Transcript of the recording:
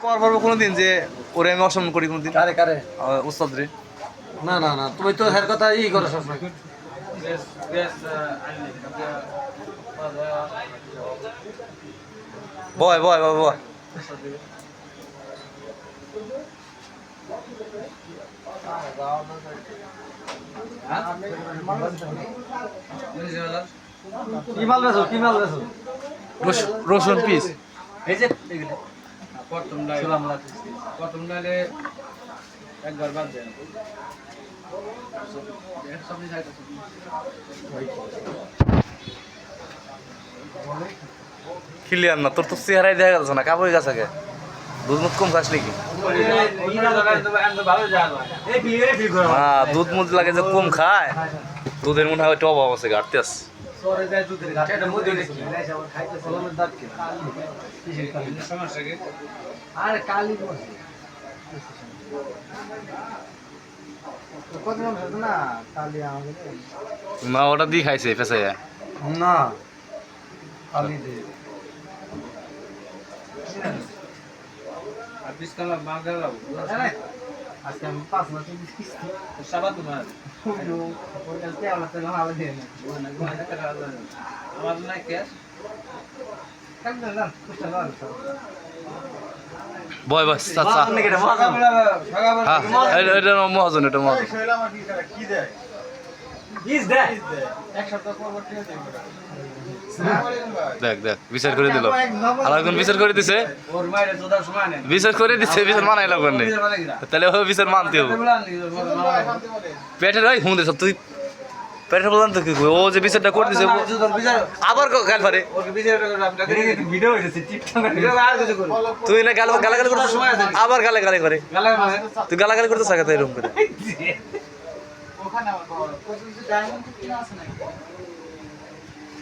কর পারবো কোনোদিন যে ওরে আমি অসম্মান করি কোনোদিন? কারে কারে? উস্তাদ রে। না না না, তুমি তো হের কথা ই করো সবসময়। বয় বয় বয় বয়। কি মাল বেছো, কি মাল বেছো? রসুন পিস। এই যে এগুলো প্রথম ডালে একবার বাদ দেন ক্লিয়ার না তোর তো চেহারাই দেখা যাচ্ছে না, কাবই গাছ আগে দুধ মুখ কম খাস নাকি? হ্যাঁ দুধ মুধ লাগে যে কম খায়, দুধের মনে হয় একটু অভাব আছে, ঘাটতে আছে। সমস্যা কি? আরে কালি না ওটা দিয়ে খাইছে পেঁচাইয়া। না কালি দে আর বিস্তালা মাল গেলাম আজকে আমি 5 মাস সাবা তোমার আমার নাই ক্যাশ বয় বয় চাচা। হ্যাঁ এটা মহাজন, এটা মহাজন। দেখ দেখ বিচার করে দিল, আর একজন বিচার করে দিছে, বিচার করে দিছে, বিচার মানাই লাগবে না, তাহলে ওই বিচার মানতে হবে। পেটের ভাই হুঁ দেখ তুই পেটের বললাম তো কি ও যে বিচারটা করে দিছে আবার গাল পারে তুই না গালাগালি করতে আবার গালাগালি করে, তুই গালাগালি করতে থাকা তো এরকম করে।